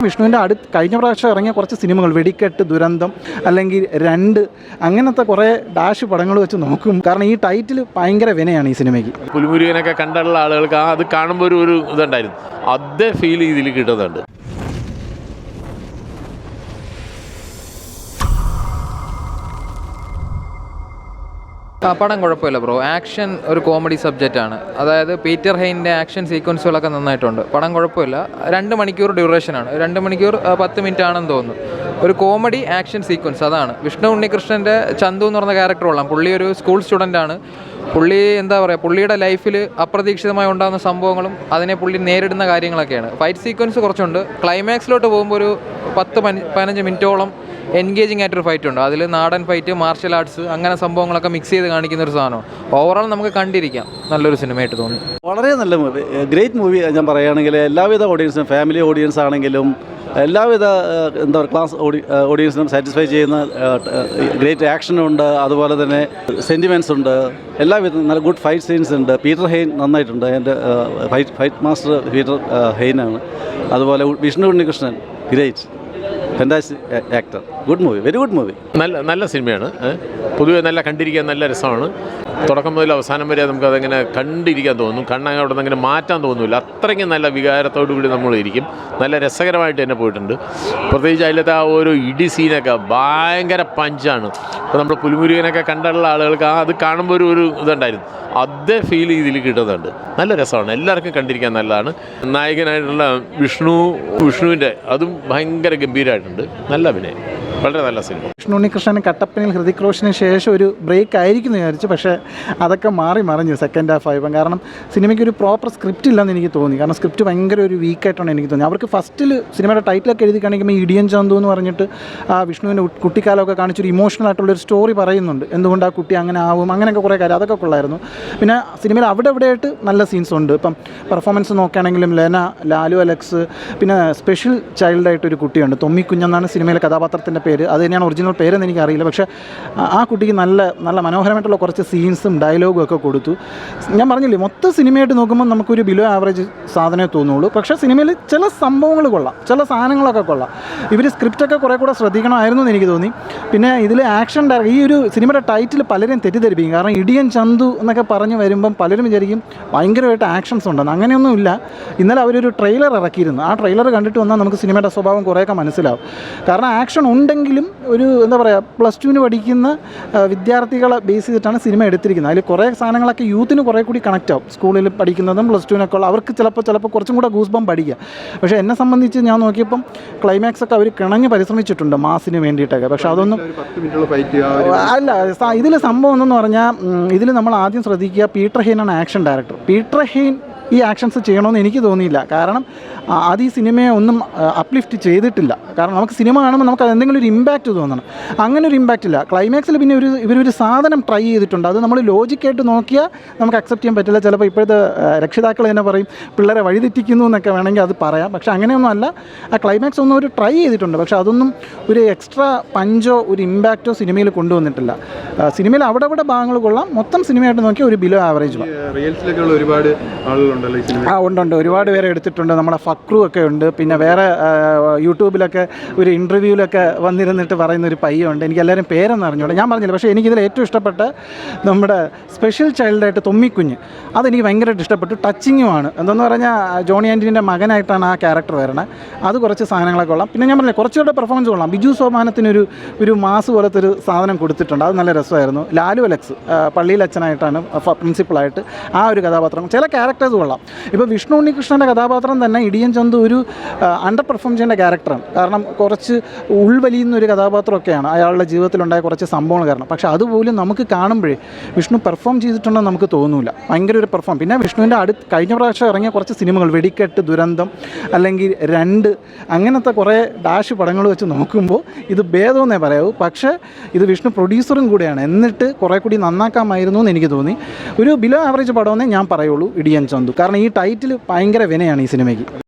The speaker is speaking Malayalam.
വിഷ്ണുവിൻ്റെ കഴിഞ്ഞ പ്രാവശ്യം ഇറങ്ങിയ കുറച്ച് സിനിമകൾ വെടിക്കെട്ട്, ദുരന്തം, അല്ലെങ്കിൽ 2 അങ്ങനത്തെ കുറേ ഡാഷ് പടങ്ങൾ വെച്ച് നോക്കും. കാരണം ഈ ടൈറ്റിൽ ഭയങ്കര വിനയാണ് ഈ സിനിമയ്ക്ക്. പുലിമുരുകനൊക്കെ കണ്ടുള്ള ആളുകൾക്ക് അത് കാണുമ്പോൾ ഒരു ഇതുണ്ടായിരുന്നു, അതേ ഫീൽ ഇതിൽ കിട്ടുന്നുണ്ട്. പടം കുഴപ്പമില്ല ബ്രോ. ആക്ഷൻ ഒരു കോമഡി സബ്ജക്റ്റാണ്. അതായത് പീറ്റർ ഹെയിൻ്റെ ആക്ഷൻ സീക്വൻസുകളൊക്കെ നന്നായിട്ടുണ്ട്. പടം കുഴപ്പമില്ല. 2 മണിക്കൂർ ഡ്യൂറേഷനാണ്. 2 മണിക്കൂർ 10 മിനിറ്റ് ആണെന്ന് തോന്നുന്നു. ഒരു കോമഡി ആക്ഷൻ സീക്വൻസ് അതാണ്. വിഷ്ണു ഉണ്ണികൃഷ്ണൻ്റെ ചന്തു എന്ന് പറഞ്ഞ ക്യാരക്ടർ കൊള്ളാം. പുള്ളി ഒരു സ്കൂൾ സ്റ്റുഡൻ്റാണ്. പുള്ളി എന്താ പറയുക, പുള്ളിയുടെ ലൈഫിൽ അപ്രതീക്ഷിതമായി ഉണ്ടാകുന്ന സംഭവങ്ങളും അതിനെ പുള്ളി നേരിടുന്ന കാര്യങ്ങളൊക്കെയാണ്. ഫൈറ്റ് സീക്വൻസ് കുറച്ചുണ്ട്. ക്ലൈമാക്സിലോട്ട് പോകുമ്പോൾ ഒരു 10-15 മിനിറ്റോളം എൻഗേജിങ് ആയിട്ടൊരു ഫൈറ്റ് ഉണ്ട്. അതിൽ നാടൻ ഫൈറ്റ്, മാർഷൽ ആർട്സ്, അങ്ങനെ സംഭവങ്ങളൊക്കെ മിക്സ് ചെയ്ത് കാണിക്കുന്ന ഒരു സാധനം. ഓവറോൾ നമുക്ക് കണ്ടിരിക്കാം. നല്ലൊരു സിനിമയായിട്ട് തോന്നി. വളരെ നല്ല മൂവി, ഗ്രേറ്റ് മൂവി. ഞാൻ പറയുകയാണെങ്കിൽ എല്ലാവിധ ഓഡിയൻസും, ഫാമിലി ഓഡിയൻസ് ആണെങ്കിലും എല്ലാവിധ എന്താ പറയുക ക്ലാസ് ഓഡിയൻസിനും സാറ്റിസ്ഫൈ ചെയ്യുന്ന ഗ്രേറ്റ് ആക്ഷനുണ്ട്. അതുപോലെ തന്നെ സെൻറ്റിമെൻറ്റ്സ് ഉണ്ട്. എല്ലാവിധ നല്ല ഗുഡ് ഫൈറ്റ് സീൻസ് ഉണ്ട്. പീറ്റർ ഹെയിൻ നന്നായിട്ടുണ്ട്. എൻ്റെ ഫൈറ്റ് മാസ്റ്റർ പീറ്റർ ഹെയിനാണ്. അതുപോലെ Vishnu Unnikrishnan great, fantastic actor. Good movie, very good movie. നല്ല സിനിമയാണ്. പൊതുവെ നല്ല കണ്ടിരിക്കാൻ നല്ല രസമാണ്. തുടക്കം മുതൽ അവസാനം വരെ നമുക്കതെങ്ങനെ കണ്ടിരിക്കാൻ തോന്നും. കണ്ണങ്ങ് അവിടെ നിന്ന് അങ്ങനെ മാറ്റാൻ തോന്നില്ല. അത്രയ്ക്കും നല്ല വികാരത്തോടു കൂടി നമ്മൾ ഇരിക്കും. നല്ല രസകരമായിട്ട് തന്നെ പോയിട്ടുണ്ട്. പ്രത്യേകിച്ച് അതിലത്തെ ആ ഒരു ഇടി സീനൊക്കെ ഭയങ്കര പഞ്ചാണ്. ഇപ്പോൾ നമ്മൾ പുലിമുരുകനൊക്കെ കണ്ടുള്ള ആളുകൾക്ക് അത് കാണുമ്പോൾ ഒരു ഇതുണ്ടായിരുന്നു, അതേ ഫീൽ ഇതിൽ കിട്ടുന്നുണ്ട്. നല്ല രസമാണ്. എല്ലാവർക്കും കണ്ടിരിക്കാൻ നല്ലതാണ്. നായകനായിട്ടുള്ള വിഷ്ണുവിൻ്റെ അതും ഭയങ്കര ഗംഭീരമായിട്ടുണ്ട്. നല്ല അഭിനയം, വളരെ നല്ല സിനിമ. വിഷ്ണു ഉണ്ണികൃഷ്ണൻ കട്ടപ്പനയിൽ ഹൃതിക് റോഷന് ശേഷം ഒരു ബ്രേക്ക് ആയിരിക്കും എന്ന് വിചാരിച്ചു. പക്ഷേ അതൊക്കെ മറിഞ്ഞു സെക്കൻഡ് ഹാഫ് ആയപ്പം. കാരണം സിനിമയ്ക്ക് ഒരു പ്രോപ്പർ സ്ക്രിപ്റ്റ് ഇല്ലെന്ന് എനിക്ക് തോന്നി. കാരണം സ്ക്രിപ്റ്റ് ഭയങ്കര ഒരു വീക്കായിട്ടാണ് എനിക്ക് തോന്നി. അവർക്ക് ഫസ്റ്റിൽ സിനിമയുടെ ടൈറ്റിലൊക്കെ എഴുതി കാണിക്കുമ്പോൾ ഇടിയൻ ചന്തു എന്ന് പറഞ്ഞിട്ട് ആ വിഷ്ണുവിൻ്റെ കുട്ടിക്കാലമൊക്കെ കാണിച്ചൊരു ഇമോഷണൽ ആയിട്ടുള്ളൊരു സ്റ്റോറി പറയുന്നുണ്ട്. എന്തുകൊണ്ട് ആ കുട്ടി അങ്ങനെ ആവും, അങ്ങനെയൊക്കെ കുറേ കാര്യം അതൊക്കെ കൊള്ളായിരുന്നു. പിന്നെ സിനിമയിൽ അവിടെ ഇവിടെയായിട്ട് നല്ല സീൻസ് ഉണ്ട്. ഇപ്പം പെർഫോമൻസ് നോക്കുകയാണെങ്കിലും ലെന, ലാലു അലക്സ്, പിന്നെ സ്പെഷ്യൽ ചൈൽഡായിട്ടൊരു കുട്ടിയുണ്ട്, തൊമ്മി കുഞ്ഞെന്നാണ് സിനിമയിലെ കഥാപാത്രത്തിൻ്റെ പേര്. അത് തന്നെയാണ് ഒറിജിനൽ പേരെന്ന് എനിക്കറിയില്ല. പക്ഷേ ആ കുട്ടിക്ക് നല്ല മനോഹരമായിട്ടുള്ള കുറച്ച് സീൻസും ഡയലോഗും ഒക്കെ കൊടുത്തു. ഞാൻ പറഞ്ഞില്ലേ, മൊത്തം സിനിമയായിട്ട് നോക്കുമ്പോൾ നമുക്കൊരു ബിലോ ആവറേജ് സാധനമേ തോന്നുള്ളൂ. പക്ഷേ സിനിമയിൽ ചില സംഭവങ്ങൾ കൊള്ളാം, ചില സാധനങ്ങളൊക്കെ കൊള്ളാം. ഇവർ സ്ക്രിപ്റ്റൊക്കെ കുറേ കൂടെ ശ്രദ്ധിക്കണമായിരുന്നു എന്ന് എനിക്ക് തോന്നി. പിന്നെ ഇതിൽ ആക്ഷൻ ഈ ഒരു സിനിമയുടെ ടൈറ്റിൽ പലരും തെറ്റിദ്ധരിപ്പിക്കും. കാരണം ഇടിയൻ ചന്തു എന്നൊക്കെ പറഞ്ഞ് വരുമ്പം പലരും വിചാരിക്കും ഭയങ്കരമായിട്ട് ആക്ഷൻസ് ഉണ്ടെന്ന്. അങ്ങനെയൊന്നുമില്ല. ഇന്നലെ അവരൊരു ട്രെയിലർ ഇറക്കിയിരുന്നു. ആ ട്രെയിലർ കണ്ടിട്ട് വന്നാൽ നമുക്ക് സിനിമയുടെ സ്വഭാവം കുറേയൊക്കെ മനസ്സിലാവും. കാരണം ആക്ഷൻ ഉണ്ടെങ്കിലും ഒരു എന്താ പറയുക, +2 പഠിക്കുന്ന വിദ്യാർത്ഥികളെ ബേസ് ചെയ്തിട്ടാണ് സിനിമ എടുത്തിരിക്കുന്നത്. അതിൽ കുറേ സാധനങ്ങളൊക്കെ യൂത്തിന് കുറേ കൂടി കണക്റ്റ് ആവും. സ്കൂളിൽ പഠിക്കുന്നതും +2നൊക്കെ ഉള്ള അവർക്ക് ചിലപ്പോൾ കുറച്ചും കൂടെ ഗൂസ് ബം പഠിക്കുക. പക്ഷേ എന്നെ സംബന്ധിച്ച് ഞാൻ നോക്കിയപ്പം ക്ലൈമാക്സ് ഒക്കെ അവർ കിണഞ്ഞ് പരിശ്രമിച്ചിട്ടുണ്ട് മാസിന് വേണ്ടിയിട്ടൊക്കെ. പക്ഷേ അതൊന്നും അല്ല. ഇതിൽ സംഭവം എന്തെന്ന് പറഞ്ഞാൽ, ഇതിൽ നമ്മൾ ആദ്യം ശ്രദ്ധിക്കുക, പീറ്റർ ഹെയിനാണ് ആക്ഷൻ ഡയറക്ടർ. പീറ്റർ ഹെയിൻ ഈ ആക്ഷൻസ് ചെയ്യണമെന്ന് എനിക്ക് തോന്നിയില്ല. കാരണം അത് ഈ സിനിമയെ ഒന്നും അപ്ലിഫ്റ്റ് ചെയ്തിട്ടില്ല. കാരണം നമുക്ക് സിനിമ കാണുമ്പോൾ നമുക്ക് എന്തെങ്കിലും ഒരു ഇമ്പാക്റ്റ് തോന്നണം. അങ്ങനെ ഒരു ഇമ്പാക്റ്റ് ഇല്ല. ക്ലൈമാക്സിൽ പിന്നെ ഇവരൊരു സാധനം ട്രൈ ചെയ്തിട്ടുണ്ട്. അത് നമ്മൾ ലോജിക്കായിട്ട് നോക്കിയാൽ നമുക്ക് അക്സെപ്റ്റ് ചെയ്യാൻ പറ്റില്ല. ചിലപ്പോൾ ഇപ്പോഴത്തെ രക്ഷിതാക്കൾ തന്നെ പറയും പിള്ളേരെ വഴിതെറ്റിക്കുന്നു എന്നൊക്കെ വേണമെങ്കിൽ അത് പറയാം. പക്ഷേ അങ്ങനെയൊന്നും അല്ല. ആ ക്ലൈമാക്സ് ഒന്നും ഒരു ട്രൈ ചെയ്തിട്ടുണ്ട്. പക്ഷേ അതൊന്നും ഒരു എക്സ്ട്രാ പഞ്ചോ ഒരു ഇമ്പാക്റ്റോ സിനിമയിൽ കൊണ്ടുവന്നിട്ടില്ല. സിനിമയിൽ അവിടെ ഭാഗങ്ങൾ കൊള്ളാം. മൊത്തം സിനിമയായിട്ട് നോക്കിയാൽ ഒരു ബിലോ ആവറേജ്. ഒരുപാട് ആളുകളുണ്ട്. ഉണ്ട്. ഒരുപാട് പേരെ എടുത്തിട്ടുണ്ട്. നമ്മുടെ ഫക്രു ഒക്കെ ഉണ്ട്. പിന്നെ വേറെ യൂട്യൂബിലൊക്കെ ഒരു ഇൻ്റർവ്യൂവിലൊക്കെ വന്നിരുന്നിട്ട് പറയുന്ന ഒരു പയ്യുണ്ട്. എനിക്ക് എല്ലാവരും പേരെന്ന് അറിഞ്ഞൂടെ, ഞാൻ പറഞ്ഞില്ല. പക്ഷേ എനിക്കിതിൽ ഏറ്റവും ഇഷ്ടപ്പെട്ട നമ്മുടെ സ്പെഷ്യൽ ചൈൽഡായിട്ട് തൊമ്മിക്കുഞ്ഞ്, അതെനിക്ക് ഭയങ്കരമായിട്ട് ഇഷ്ടപ്പെട്ടു. ടച്ചിങ്ങുമാണ്. എന്തെന്ന് പറഞ്ഞാൽ ജോണി ആൻ്റണിൻ്റെ മകനായിട്ടാണ് ആ ക്യാരക്ടർ വരണത്. അത് കുറച്ച് സാധനങ്ങളൊക്കെ കൊള്ളാം. പിന്നെ ഞാൻ പറഞ്ഞില്ല, കുറച്ചുകൂടെ പെർഫോമൻസ് കൊള്ളാം. ബിജു സോമാനത്തിനൊരു മാസ് പോലത്തെ ഒരു സാധനം കൊടുത്തിട്ടുണ്ട്. അത് നല്ല രസമായിരുന്നു. ലാലു അലക്സ് പള്ളിയിൽ അച്ഛനായിട്ടാണ് പ്രിൻസിപ്പളായിട്ട് ആ ഒരു കഥാപാത്രം. ചില ക്യാരക്ടേഴ്സ് കൊള്ളാം. ഇപ്പോൾ വിഷ്ണു ഉണ്ണികൃഷ്ണൻ്റെ കഥാപാത്രം തന്നെ ഇടിയൻ ചന്തു ഒരു അണ്ടർ പെർഫോം ചെയ്യേണ്ട ക്യാരക്ടറാണ്. കാരണം കുറച്ച് ഉൾവലിയുന്നൊരു കഥാപാത്രമൊക്കെയാണ് അയാളുടെ ജീവിതത്തിലുണ്ടായ കുറച്ച് സംഭവങ്ങൾ കാരണം. പക്ഷേ അതുപോലും നമുക്ക് കാണുമ്പോഴേ വിഷ്ണു പെർഫോം ചെയ്തിട്ടുണ്ടെന്ന് നമുക്ക് തോന്നില്ല. ഭയങ്കര ഒരു പെർഫോം. പിന്നെ വിഷ്ണുവിൻ്റെ കഴിഞ്ഞ പ്രാവശ്യം ഇറങ്ങിയ കുറച്ച് സിനിമകൾ വെടിക്കെട്ട്, ദുരന്തം, അല്ലെങ്കിൽ 2 അങ്ങനത്തെ കുറേ ഡാഷ് പടങ്ങൾ വെച്ച് നോക്കുമ്പോൾ ഇത് ഭേദമെന്നേ പറയാവൂ. പക്ഷേ ഇത് വിഷ്ണു പ്രൊഡ്യൂസറും കൂടെയാണ്. എന്നിട്ട് കുറേ കൂടി നന്നാക്കാമായിരുന്നു എന്ന് എനിക്ക് തോന്നി. ഒരു ബിലോ ആവറേജ് പടമെന്നേ ഞാൻ പറയുള്ളൂ ഇടിയൻ ചന്തു. കാരണം ഈ ടൈറ്റിൽ ഭയങ്കര വിനയാണ് ഈ സിനിമയ്ക്ക്.